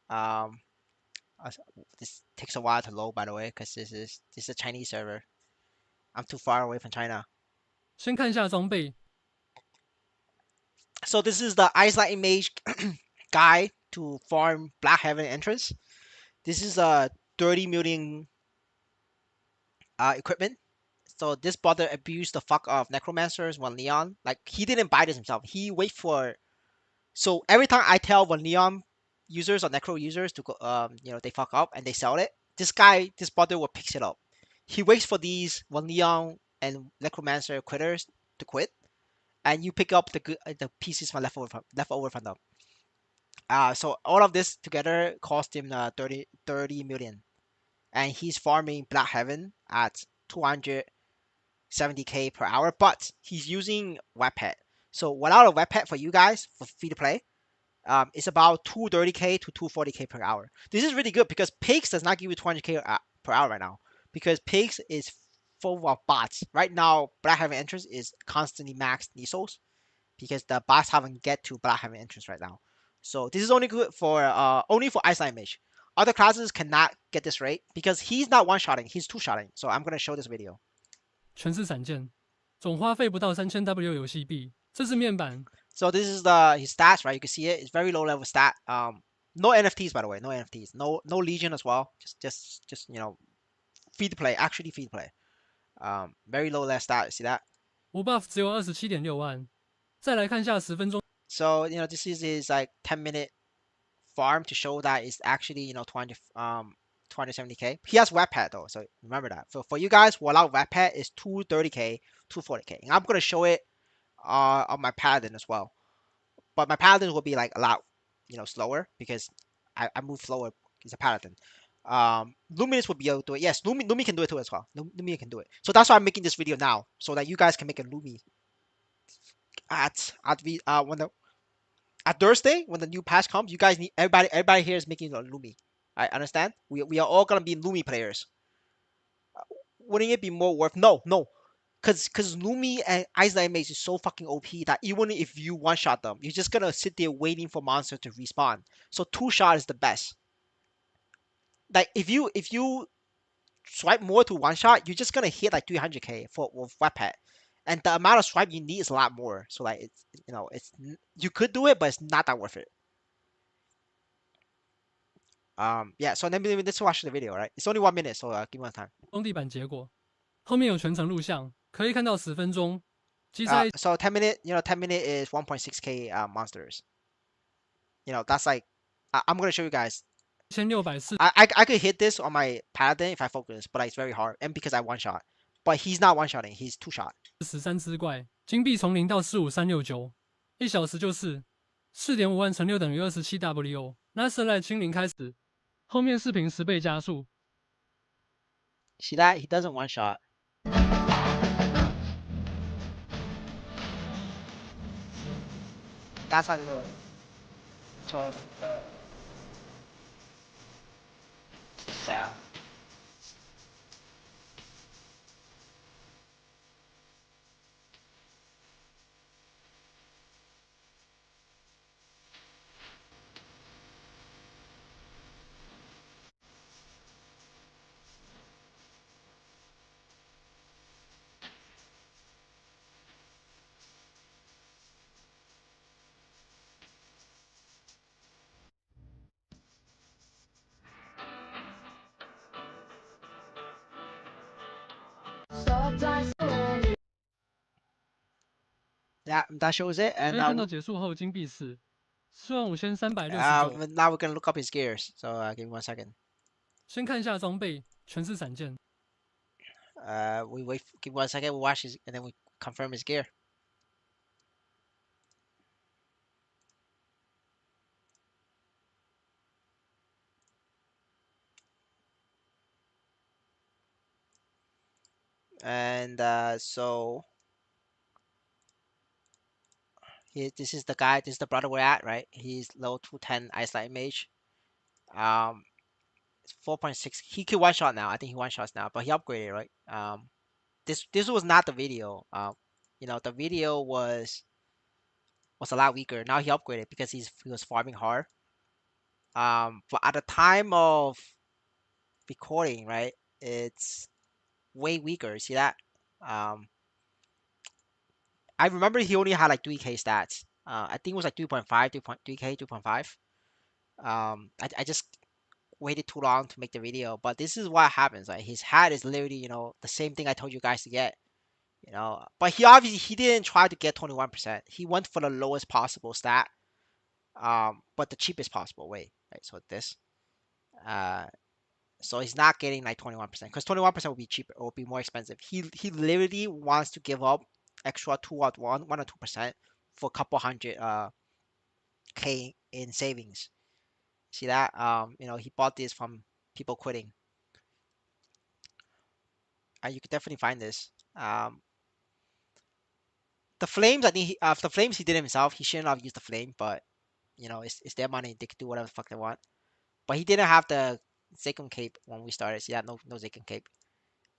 Um, this takes a while to load, by the way, because this is a Chinese server. I'm too far away from China. 先看一下装备。So this is the Ice Lightning Mage guide to farm Black Heaven entrance. This is a 30 million equipment. So this brother abused the fuck of necromancers when Leon, like he didn't buy this himself. He wait for, so every time I tell when Leon users or necro users to go, they fuck up and they sell it. This brother will pick it up. He waits for these when Leon and necromancer quitters to quit, and you pick up the pieces from left over from them. So all of this together cost him 30 million, and he's farming Black Heaven at 270k per hour, but he's using webpad. So without a webpad for you guys for free to play, it's about 230k to 240k per hour. This is really good because Pigs does not give you 200k per hour right now, because Pigs is full of bots. Right now, Black Heaven entrance is constantly maxed Nisos because the bots haven't get to Black Heaven entrance right now. So this is only good for only for Iceland Mage. Other classes cannot get this rate because he's not one-shotting, he's two-shotting. So I'm gonna show this video. 全是闪剑，总花费不到3000W 游戏币。这是面板。So this is his stats, right? You can see it. It's very low level stat. No NFTs, by the way. No NFTs. No Legion as well. Just free to play. Actually free to play. Very low level stat. See that? 无 buff 只有27.6万。再来看下10分钟。So this is his like 10-minute farm to show that it's actually 270k. He has webpad though, so remember that. For you guys, without webpad is 230k, 240k. And I'm gonna show it on my paladin as well. But my paladin will be like a lot slower because I move slower. He's a paladin. Luminous will be able to do it. Yes, Lumi can do it too as well. Lumi can do it. So that's why I'm making this video now, so that you guys can make a Lumi when the at Thursday when the new patch comes. You guys need everybody here is making a Lumi. I understand. We are all gonna be Lumi players. Wouldn't it be more worth? No. Cause Lumi and Iceland Mage is so fucking OP that even if you one shot them, you're just gonna sit there waiting for monster to respawn. So two shot is the best. Like if you swipe more to one shot, you're just gonna hit like 300k for with weapon, and the amount of swipe you need is a lot more. So like it's you could do it, but it's not that worth it. Yeah. So then let's watch the video, right? It's only 1 minute, so give me one time. 工地板结果，后面有全程录像，可以看到10分钟。击杀 So 10 minute, 10 minute is 1.6k monsters. That's like I'm gonna show you guys. 1604 I could hit this on my paladin if I focus, but it's very hard, and because I one shot. But he's not one shotting, he's two shot. 13只怪，金币从0到15369，1小时就是4.5万乘6等于27W。那射赖清零开始，后面视频10倍加速。See that? He doesn't one shot. That's how you do it. So, yeah. Yeah, that shows it. 可 And 以看到结束后金币是45369。now we're gonna look up his gears. So give me 1 second. 先看一下装备，全是闪剑。We wait. Give me 1 second. We watch his, and then we confirm his gear. And so this is the guy. This is the brother we're at, right? He's level 210 Iceland Mage. 4.6. He could one shot now. I think he one shots now, but he upgraded, right? This was not the video. The video was a lot weaker. Now he upgraded because he was farming hard. But at the time of recording, right, it's way weaker. See that? Um, I remember he only had like 3K stats. I think it was like 3.5, 3.3K, 2.5. I just waited too long to make the video, but this is what happens. Like his hat is literally, the same thing I told you guys to get. But he obviously he didn't try to get 21%. He went for the lowest possible stat, but the cheapest possible way. Right. So this, uh, so he's not getting like 21% because 21% would be cheaper or would be more expensive. He literally wants to give up extra 1 or 2% for a couple hundred K in savings. See that? He bought this from people quitting. You could definitely find this. The flames, I think the flames he did himself. He shouldn't have used the flame, but it's their money. They can do whatever the fuck they want. But he didn't have the Zikun cape when we started. See that? No Zikun cape.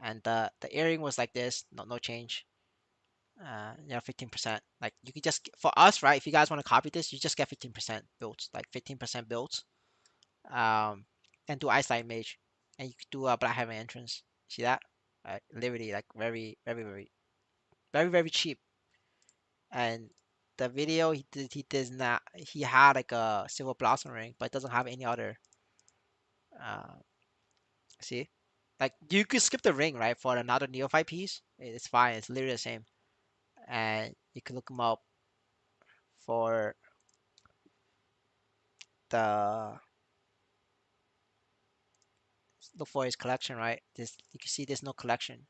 And the earring was like this. No change. 15%. Like you could just for us, right? If you guys want to copy this, you just get 15% builds, like 15% builds. Um, and do Ice Light Mage, and you could do a Black Heaven entrance. See that? Literally, like very, very, very, very, very cheap. And the video he does not he had like a Silver Blossom ring, but doesn't have any other. Uh, see, like you could skip the ring, right, for another Neophyte piece. It's fine. It's literally the same, and you can look him up for the look for his collection, right? This you can see there's no collection.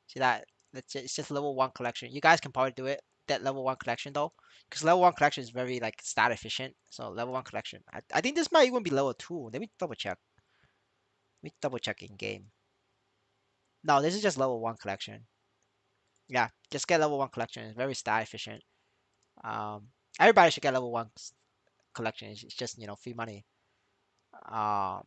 See that? It's just level one collection. You guys can probably do it. That level one collection though, because level one collection is very like stat efficient. So level one collection. I think this might even be level two. Let me double check. Let me double check in game. No, this is just level one collection. Yeah, just get level one collection. It's very stat efficient. Um, Everybody should get level one collection. It's just free money. Um,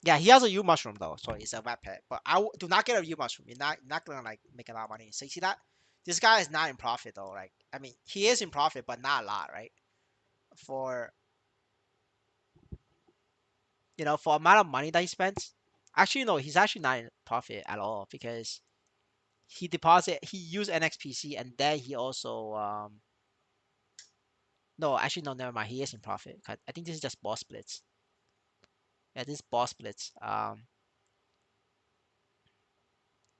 Yeah, he has a U mushroom though, so it's a wet pet. But do not get a U mushroom. You're not gonna like make a lot of money. So you see that this guy is not in profit though. Like I mean, he is in profit, but not a lot, right? For for amount of money that he spent. Actually, no, he's actually not in profit at all because he used NXPC and then he also no, actually no, never mind. He is in profit. I think this is just boss splits. Yeah, this is boss splits.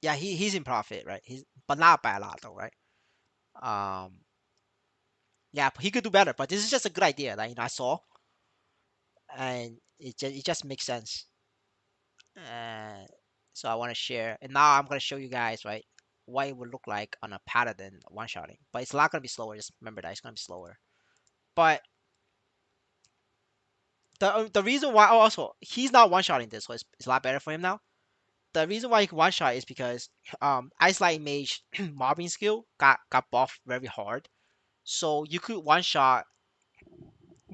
Yeah, he's in profit, right? He's but not by a lot though, right? Um, Yeah, he could do better, but this is just a good idea that I saw, and it just makes sense. Uh, so I want to share, and now I'm gonna show you guys right what it would look like on a paladin one shotting, but it's not gonna be slower. Just remember that it's gonna be slower. But the reason why also he's not one shotting this, so it's a lot better for him now. The reason why he can one shot is because Ice Light Mage mobbing skill got buffed very hard, so you could one shot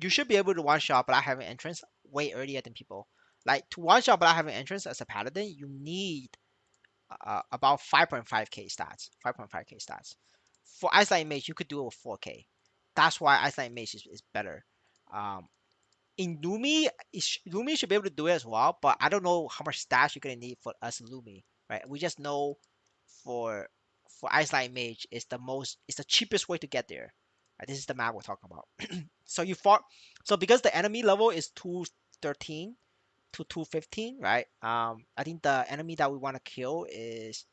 you should be able to one shot Black Heaven entrance way earlier than people. Like to one shot Black Heaven entrance as a paladin, you need about 5.5k stats. 5.5k stats. For Iceland Mage, you could do it with 4k. That's why Iceland Mage is better. Um, in Lumi, Lumi should be able to do it as well, but I don't know how much stats you're gonna need for us Lumi, right? We just know for for Iceland Mage is it's the cheapest way to get there. Right? This is the map we're talking about. So you fought so because the enemy level is 213 to 215, right? I think the enemy that we want to kill is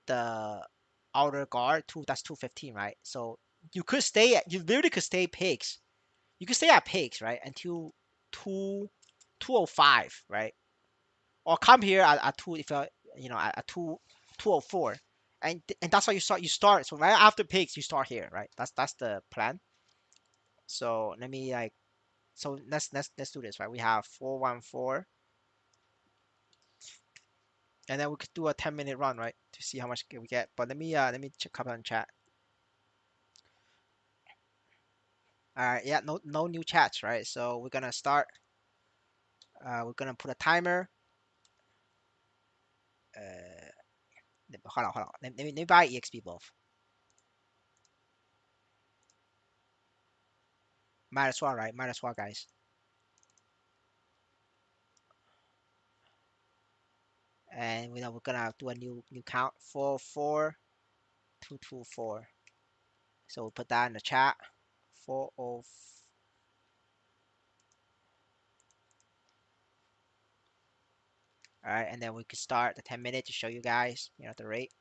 the outer guard, that's 215, right? So you literally could stay pigs. You could stay at pigs, right? Until 2 205, right? Or come here at 2 if at 2 204. And that's how you start. So right after pigs you start here, right? That's the plan. So let me like so let's do this, right? We have 414, and then we could do a 10-minute run, right, to see how much we get. But let me check up on chat. All right, yeah, no new chats, right? So we're gonna start. We're gonna put a timer. Uh, hold on. Let me buy EXP both. Might as well, right? Might as well, guys. and we're gonna do a new count 44224. So we'll put that in the chat. 40. All right, and then we could start the 10 minute to show you guys, the rate.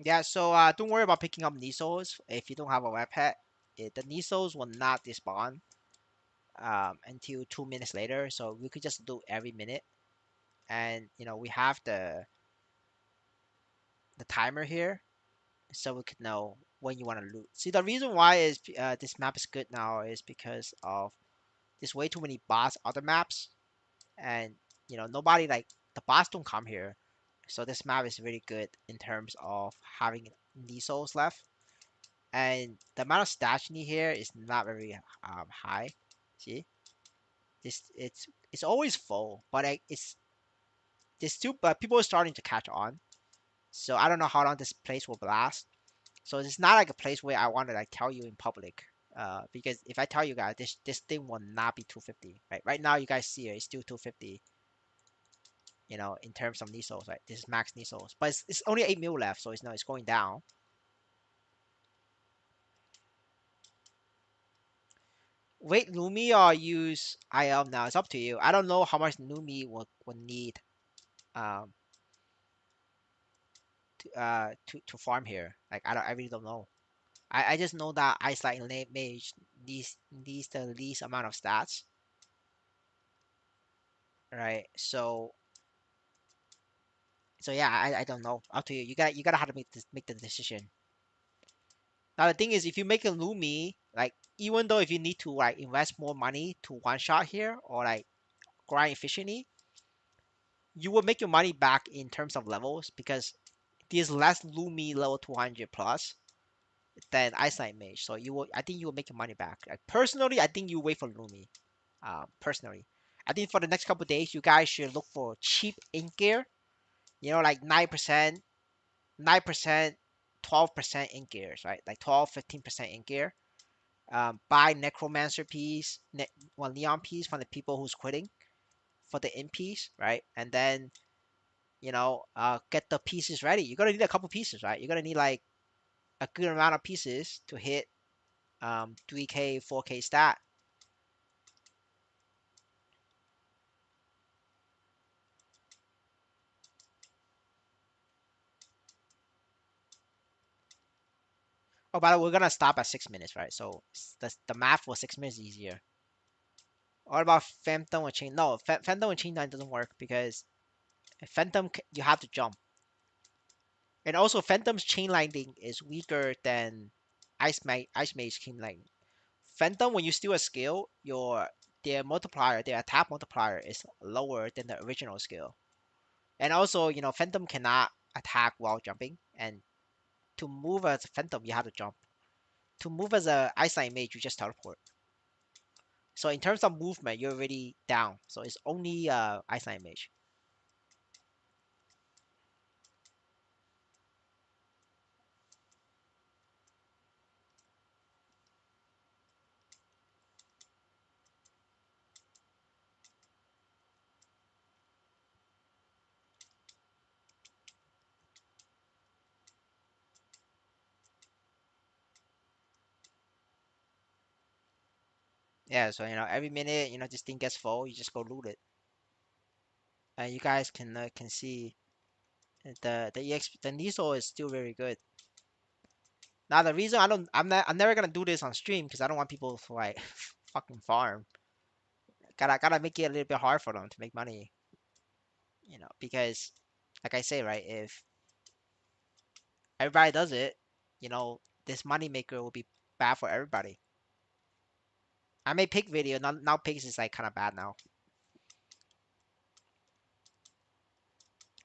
Yeah, so don't worry about picking up Nisos if you don't have a web pet. The Nisos will not despawn until 2 minutes later, so we could just do every minute. And we have the timer here, so we could know when you want to loot. See, the reason why is this map is good now is because of there's way too many bots other maps, and nobody like the bots don't come here. So this map is really good in terms of having Nisos left. And the amount of stats you need here is not very high. See, it's always full, but it's still, but people are starting to catch on. So I don't know how long this place will last. So it's not like a place where I want to like tell you in public. Because if I tell you guys this thing will not be 250, right? Right now you guys see it, it's still 250. In terms of Nisos, right? This is max Nisos, but it's only 8 mil left, so it's going down. Wait, Lumi or use IL now? It's up to you. I don't know how much Lumi will need um to farm here. Like I really don't know. I just know that Ice-Light Mage needs the least amount of stats, right? So yeah, I don't know. Up to you. You gotta have to make the decision. Now the thing is, if you make a Lumi, like even though if you need to like invest more money to one shot here or like grind efficiently, you will make your money back in terms of levels because there's less Lumi level 200 plus than Ice-Light Mage. So I think you will make your money back. Like personally, I think you wait for Lumi. Personally, I think for the next couple days, you guys should look for cheap ink gear. Like 9%, 9%, 12% ink gears, right? Like 12, 15% ink gear. Buy necromancer piece, neon piece from the people who's quitting for the in piece, right? And then get the pieces ready. You're gonna need a couple pieces, right? You're gonna need like a good amount of pieces to hit 3K, 4K stat. Oh, but we're gonna stop at 6 minutes, right? So the math for 6 minutes is easier. What about Phantom or Chain? No, Phantom and Chain Line doesn't work because Phantom you have to jump, and also Phantom's Chain Lightning is weaker than Ice Mage Chain Lightning. Phantom, when you steal a skill, their attack multiplier is lower than the original skill. And also, Phantom cannot attack while jumping. And to move as a Phantom, you have to jump. To move as a Eyesight Mage, you just teleport. So in terms of movement, you're already down. So it's only Eyesight Mage. Yeah, so every minute, this thing gets full, you just go loot it. And you guys can see the EXP, the Niso is still very good. Now the reason I'm never gonna do this on stream because I don't want people to like fucking farm. Gotta make it a little bit hard for them to make money. Because like I say, right, if everybody does it, this money maker will be bad for everybody. I made pig video, now pigs is like kind of bad now.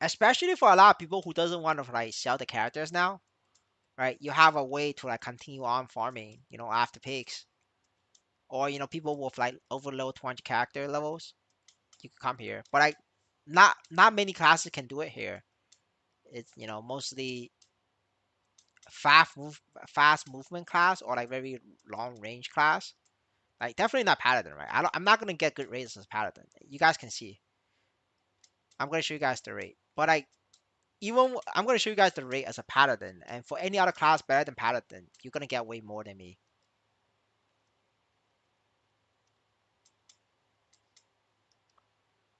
Especially for a lot of people who doesn't want to like sell the characters now, right? You have a way to like continue on farming, after pigs. or people with like over low 200 character levels, you can come here. But not many classes can do it here. It's mostly fast movement class or like very long range class. Like definitely not paladin, right? I'm not gonna get good rates as paladin. You guys can see. I'm gonna show you guys the rate, but I'm gonna show you guys the rate as a paladin, and for any other class better than paladin, you're gonna get way more than me.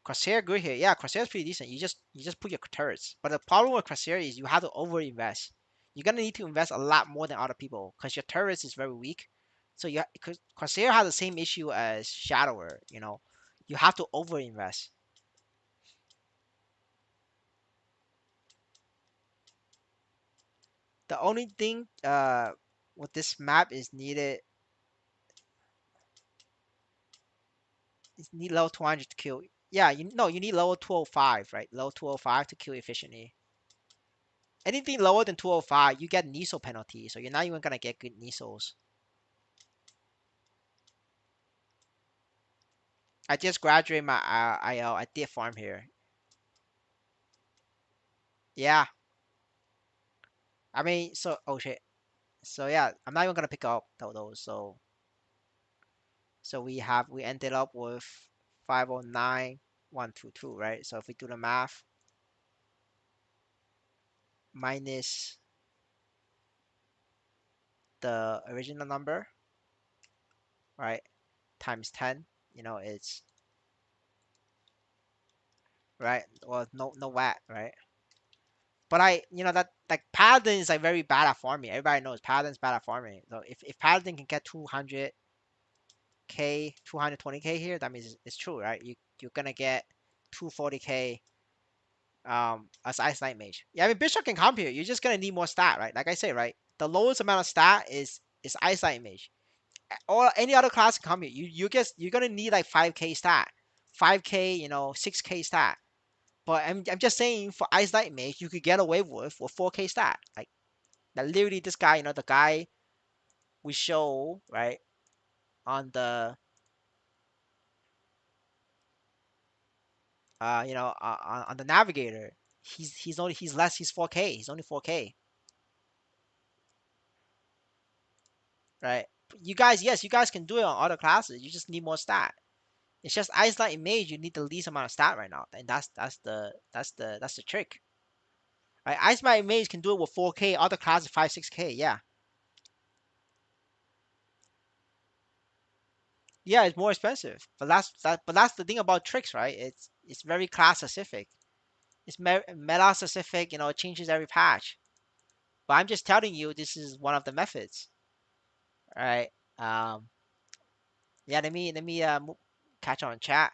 Crosshair good here. Yeah, Crosshair is pretty decent. You just put your turrets. But the problem with Crosshair is you have to over invest. You're gonna need to invest a lot more than other people because your turrets is very weak. So cause Crosshair has the same issue as Shadower. You have to over invest. The only thing with this map is need level 200 to kill. Yeah, you need level 205, right? Level 205 to kill efficiently. Anything lower than 205, you get Niso penalty, so you're not even gonna get good Nisos. I just graduated my IL. I did farm here. Yeah, I mean, oh shit. So yeah, I'm not even gonna pick up those. So we ended up with 509,122, right? So if we do the math, minus the original number, right, times 10, it's right. Well, no VAT, right? But that like Paladin is like very bad at farming. Everybody knows Paladin's bad at farming. So if Paladin can get 200k, 220k here, that means it's true, right? You're gonna get 240k as Ice Knight Mage. Yeah, I mean Bishop can come here. You're just gonna need more stat, right? Like I say, right? The lowest amount of stat is Ice Knight Mage. Or any other class can come here. You're gonna need like 5k stat, 5k, 6k stat. But I'm just saying for Ice Knight Mage, you could get away with 4k stat. Like that literally this guy, the guy we show, right, on the on the navigator, he's 4k. He's only 4k, right? Yes, you guys can do it on other classes. You just need more stat. It's just Ice Knight Mage, you need the least amount of stat right now, and that's the trick. Right? Ice Knight Mage can do it with 4k. Other classes 5 6k. Yeah, yeah, it's more expensive. But that's the thing about tricks, right? It's very class specific. It's meta specific. It changes every patch. But I'm just telling you, this is one of the methods, right? Um, yeah, let me catch on chat.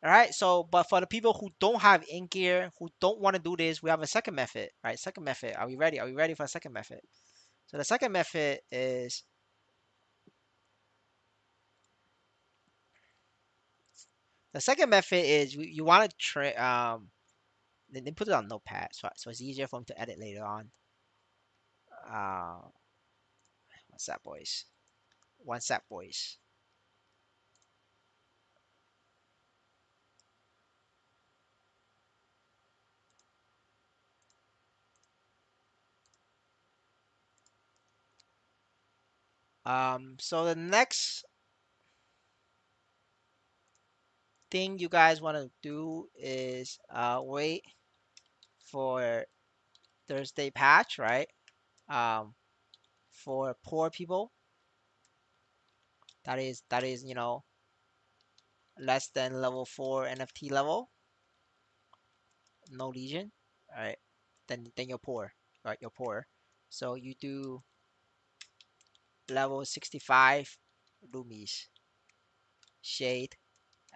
All right. So, but for the people who don't have in gear, who don't want to do this, we have a second method, right? Second method. Are we ready? Are we ready for a second method? So the second method is you want to then put it on Notepad, so it's easier for them to edit later on. Uh, what's that, boys? What's that, boys? So the next thing you guys want to do is wait for Thursday patch, right? Um, for poor people, that is less than level 4 NFT level, no legion, all right? Then you're poor, right? You're poor. So you do level 65 Loomies, Shade,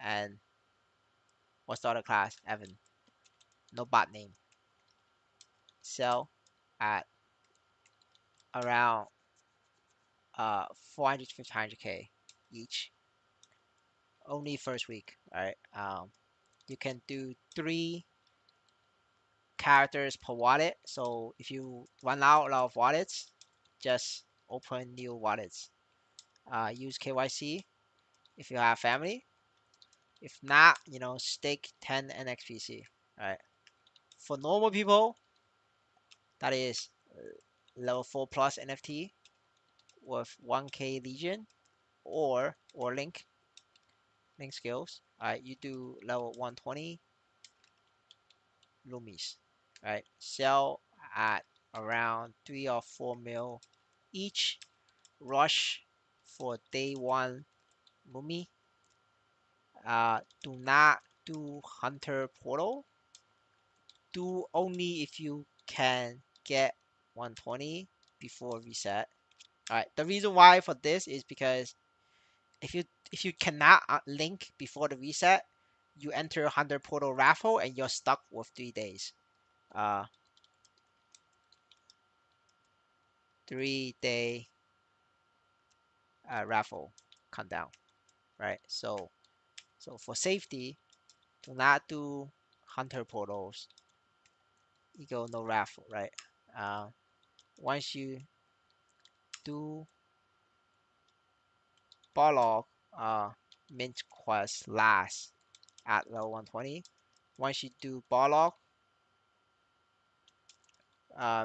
and what's the other class? Evan. No bot name. Sell at around 400 to 500k each. Only first week, right? You can do 3 characters per wallet. So if you run out of wallets, just open new wallets. Use KYC. if you have family. If not, you know, stake 10 NXPC. All right. For normal people, that is level 4 plus NFT with 1k Legion or link skills. All right, you do level 120 Lumis. All right, sell at around 3 or 4 mil each. Rush for day 1 Lumi. Do not do Hunter Portal. Do only if you can get 120 before reset. All right. The reason why for this is because if you cannot link before the reset, you enter Hunter Portal raffle and you're stuck with 3 days. 3 day raffle countdown. Right. So for safety, do not do Hunter Portals. Eagle no raffle. Right. Uh, Once you do Barlog, mint quest last at level 120. Once you do Barlog,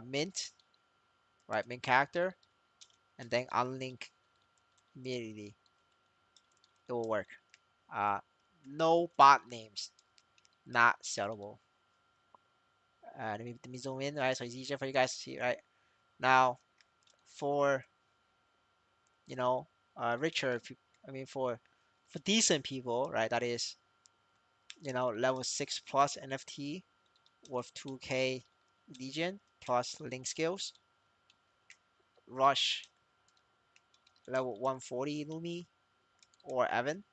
mint, right, mint character, and then unlink immediately. It will work. No bot names, not sellable. Let me zoom in, right? So it's easier for you guys to see, right? Now, for you know, richer, I mean, for decent people, right? That is, you know, level 6 plus NFT with 2k Legion plus link skills. Rush level 140 Lumi or Evan.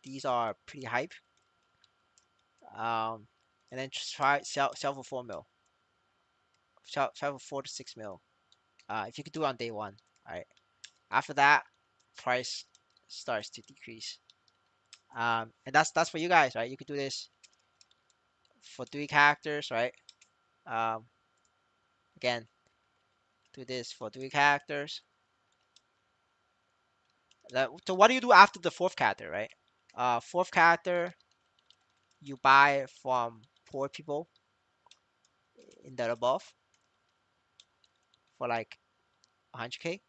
These are pretty hype. And then just try sell for 4 mil. Sell for 4 to 6 mil. If you could do it on day 1. Alright. After that, price starts to decrease. And that's for you guys, right? You could do this for 3 characters, right? Um, Again, do this for 3 characters. So what do you do after the 4th character, right? 4th character, you buy from poor people in the above for like 100k,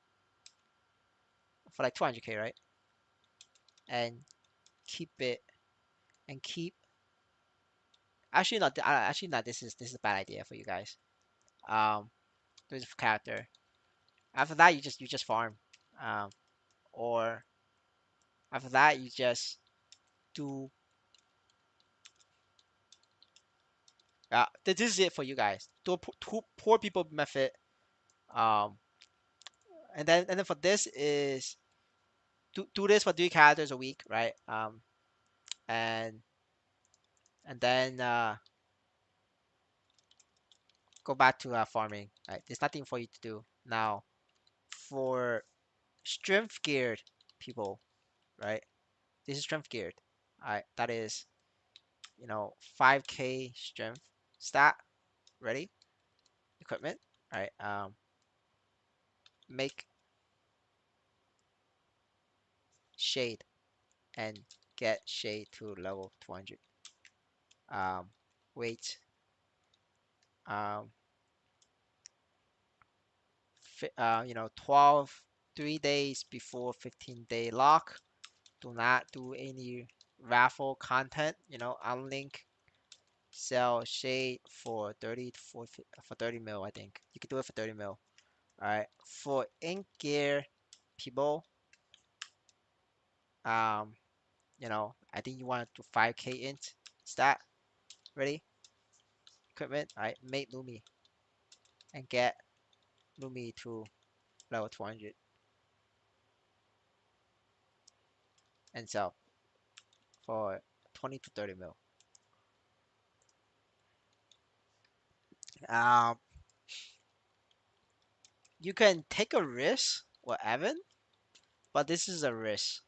for like 200k, right? And keep it and keep. Actually, not. Actually, not. This is a bad idea for you guys. Um, there's a character. After that, you just farm. Um, or after that, you just do. This is it for you guys. Do a poor people method. Um, and then for this is do this for 3 characters a week, right? And and then go back to farming. Right, there's nothing for you to do now. For strength geared people, right? This is strength geared. Alright, that is 5k strength stat. Ready? Equipment. Alright, make shade and get shade to level 200. Wait. Um, 12 3 days before 15-day lock. Do not do any raffle content. Unlink sell shade for 30 to 40, for 30 mil. I think you could do it for 30 mil. All right, for ink gear people, um I think you want to 5k int stat. Ready? Equipment. All right, make Lumi and get Lumi to level 200 and sell for 20 to 30 mil. um you can take a risk or Evan, but this is a risk.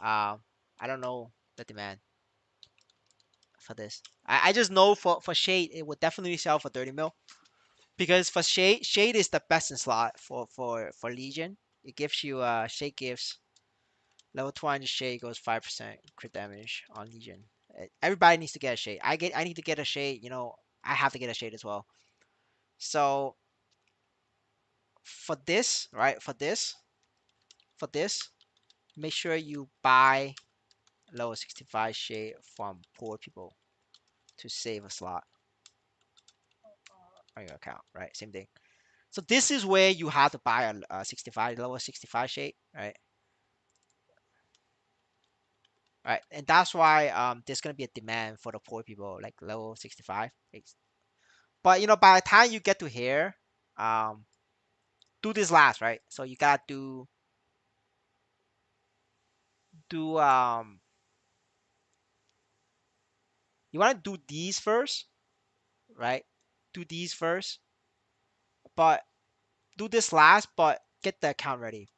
I don't know the demand for this. I just know for Shade it would definitely sell for 30 mil, because for Shade is the best in slot for Legion. It gives you Shade gifts Level 200 shade goes 5% crit damage on Legion. Everybody needs to get a shade. I need to get a shade. You know, I have to get a shade as well. So for this, right? For this, make sure you buy level 65 shade from poor people to save a slot on your account, right? Same thing. So this is where you have to buy a 65 level 65 shade, right? Right, and that's why there's gonna be a demand for the poor people like level 65. But you know, by the time you get to here, um, do this last, right? So you gotta do you wanna do these first, right? Do these first, but do this last, but get the account ready.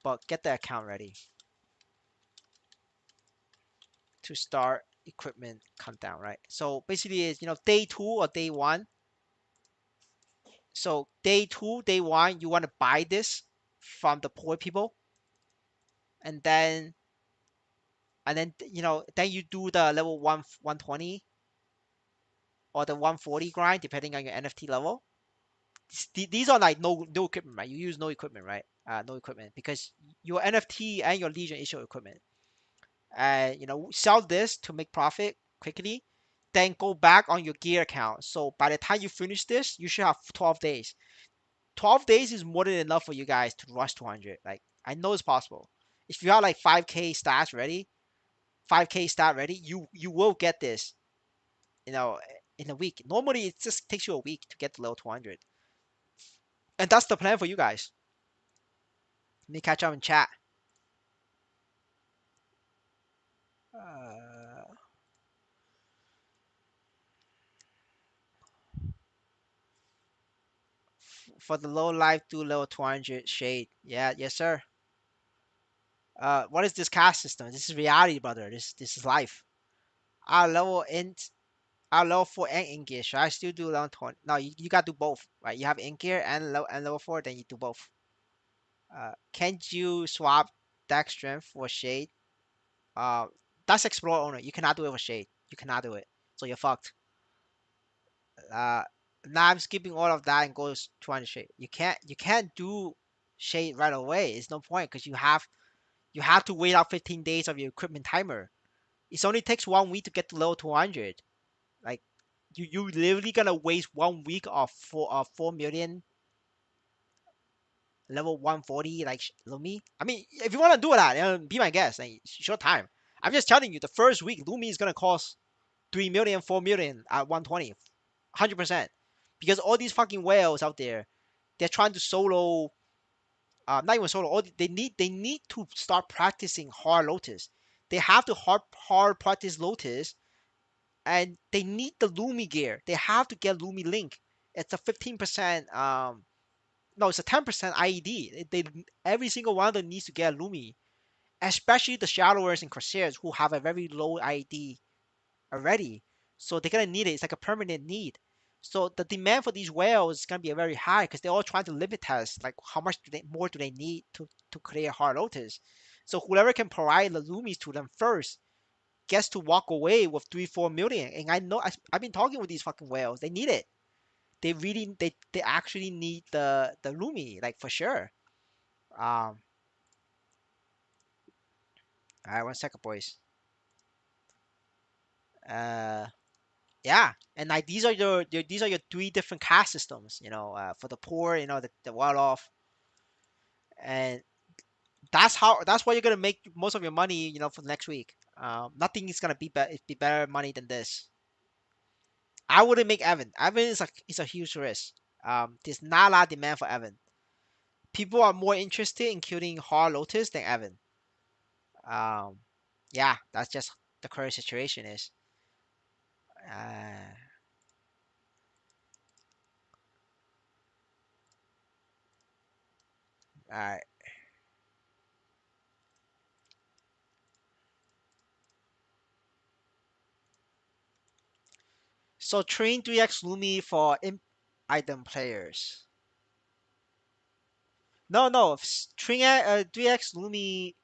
To start equipment countdown, right? So basically, is day 2 or day 1. So day 2, day 1, you want to buy this from the poor people, and then then you do the level 120 or the 140 grind depending on your NFT level. These are like no equipment, right? You use no equipment, right? No equipment because your NFT and your Legion is your equipment. Sell this to make profit quickly, then go back on your gear account. So by the time you finish this, you should have 12 days. 12 days is more than enough for you guys to rush 200. Like, I know it's possible. If you have like 5k stats ready, 5k stat ready, you will get this, you know, in a week. Normally, it just takes you a week to get to level 200. And that's the plan for you guys. Let me catch up in chat. Uh, for the low life, do level 200 shade. Yeah, yes, sir. What is this caste system? This is reality, brother. This is life. Our level int, our level 4 and in gear. Should I still do level 20? No, you gotta do both, right? You have in gear and level 4, then you do both. Can't you swap deck strength for shade? Uh, that's explore owner. You cannot do it for shade. You cannot do it. So you're fucked. Uh, Now I'm skipping all of that and goes 200 shade. You can't do shade right away. It's no point because you have to wait out 15 days of your equipment timer. It only takes 1 week to get to level 200. Like you literally gonna waste 1 week of 4 million level 140 like Lumi. I mean, if you wanna do that, be my guest. Like, short time. I'm just telling you, the first week Lumi is gonna cost 3 million, 4 million at 120, 100%. Because all these fucking whales out there, they're trying to solo. Not even solo. They need to start practicing hard Lotus. They have to hard practice Lotus, and they need the Lumi gear. They have to get Lumi Link. It's a 15%. No, it's a 10% IED. Every single one of them needs to get a Lumi, especially the Shadowers and Corsairs who have a very low IED already. So they're gonna need it. It's like a permanent need. So the demand for these whales is gonna be very high because they're all trying to limit test. Like, how much more do they need to clear hard Lotus? So whoever can provide the Lumis to them first gets to walk away with 3-4 million. And I know I've been talking with these fucking whales. They need it. They actually need the Lumi, like, for sure. All right, 1 second, boys. Uh, yeah, and like these are your 3 different caste systems. For the poor, the well off, and that's why you're gonna make most of your money. For the next week. Nothing is gonna be better money than this. I wouldn't make Evan. Evan is a huge risk. There's not a lot of demand for Evan. People are more interested in killing Hard Lotus than Evan. Um, yeah, that's just the current situation is. Uh, Alright. So train 3x Lumi for imp item players. No, no. Train 3x Lumi.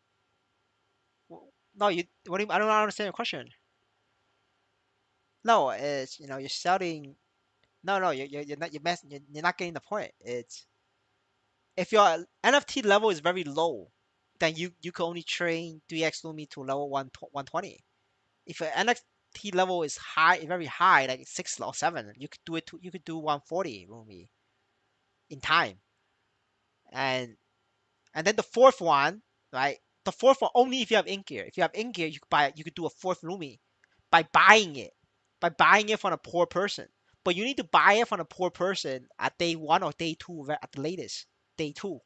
No, you. What do you, I don't understand your question. No, it's you're selling. No, no, you're not you're not getting the point. It's if your NFT level is very low, then you can only train 3x Lumi to level 120. If your NFT level is high, very high, like 6 or 7, you could do 140 Lumi in time. And and then the fourth one, right? The fourth one only if you have ink gear. If you have ink gear, you could do a fourth Lumi by buying it. By buying it from a poor person. But you need to buy it from a poor person at day 1 or day 2 at the latest. Day 2.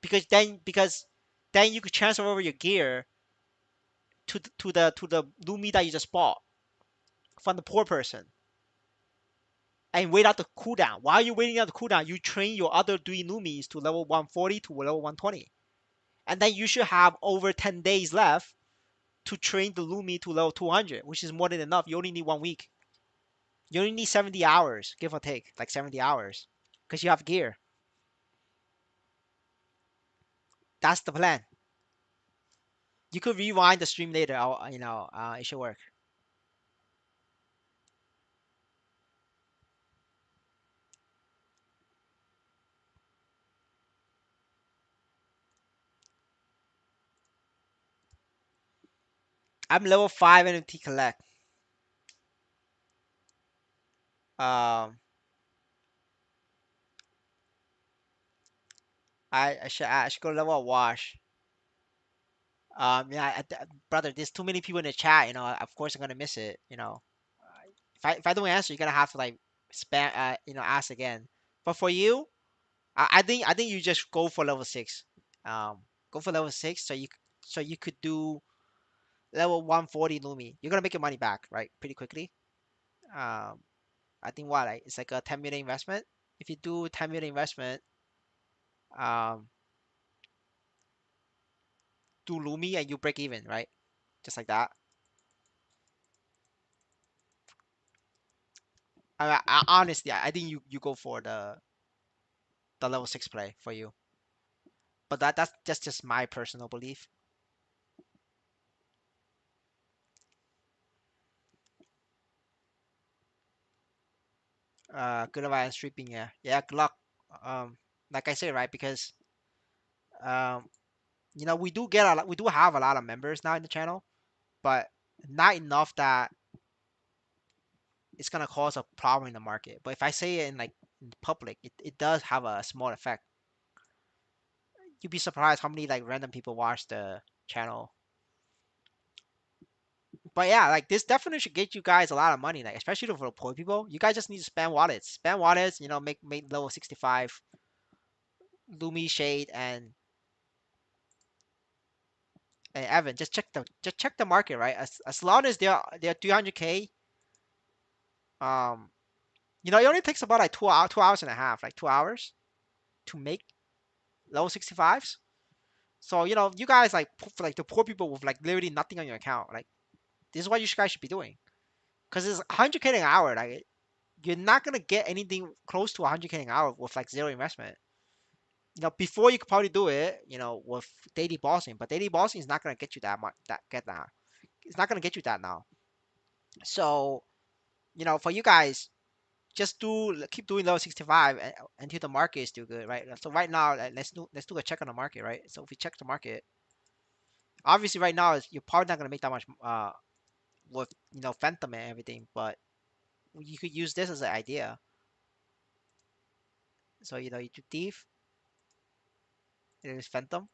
Because then you could transfer over your gear to the Lumi that you just bought from the poor person and wait out the cooldown. While you're waiting out the cooldown, you train your other 3 Lumis to level 140 to level 120. And then you should have over 10 days left to train the Lumi to level 200, which is more than enough. You only need 1 week. You only need 70 hours, give or take, like 70 hours, because you have gear. That's the plan. You could rewind the stream later. It should work. I'm level 5 NFT collect. Um, I should go level a wash. Yeah, brother, there's too many people in the chat. Of course I'm gonna miss it. If I don't answer, you're gonna have to like spam, ask again. But for you, I think you just go for level 6. Go for level 6 so you could do level 140 Lumi. You're gonna make your money back, right? Pretty quickly. Um, I think what like it's like a 10 million investment. If you do 10 million investment, um, do Lumi and you break even, right? Just like that. Honestly, I think you go for the level 6 play for you. But that's just my personal belief. Good advice, stripping, yeah, yeah. Good luck. Um, like I say, right? Because um, we do have a lot of members now in the channel, but not enough that it's gonna cause a problem in the market. But if I say it in public, it does have a small effect. You'd be surprised how many like random people watch the channel. But yeah, like this definitely should get you guys a lot of money, like especially for the poor people. You guys just need to spam wallets. Spam wallets, make level 65 Lumi Shade and Evan. Just check the market, right? As long as they're 300k, um, it only takes about like 2 hours and a half, like 2 hours to make level 65s. So you guys for like the poor people with like literally nothing on your account, like this is what you guys should be doing. Because it's 100k an hour, like you're not gonna get anything close to 100k an hour with like zero investment. Before you could probably do it, with daily bossing, but daily bossing is not gonna get you that much. It's not gonna get you that now. So for you guys, just keep doing level 65 until the market is still good, right? So right now, let's do a check on the market, right? So if we check the market, obviously right now you're probably not gonna make that much with Phantom and everything, but you could use this as an idea. So you do Thief, there's Phantom,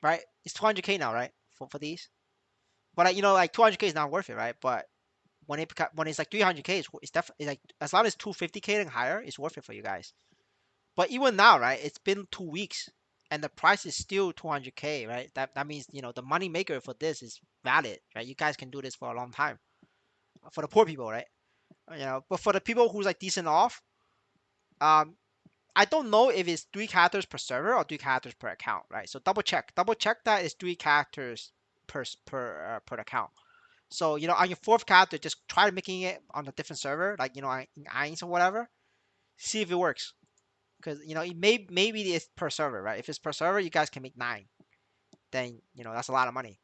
right? It's 200k now, right? For these, but like 200k is not worth it, right? But when it's like 300k, it's definitely like as long as 250k and higher, it's worth it for you guys. But even now, right? It's been 2 weeks, and the price is still 200k, right? That means the money maker for this is valid, right? You guys can do this for a long time for the poor people, right? But for the people who's like decent off, um, I don't know if it's 3 characters per server or 3 characters per account, right? So double check that it's 3 characters per account. So on your fourth character, just try making it on a different server, like in Eins or whatever. See if it works, because maybe it's per server, right? If it's per server, you guys can make 9. Then that's a lot of money.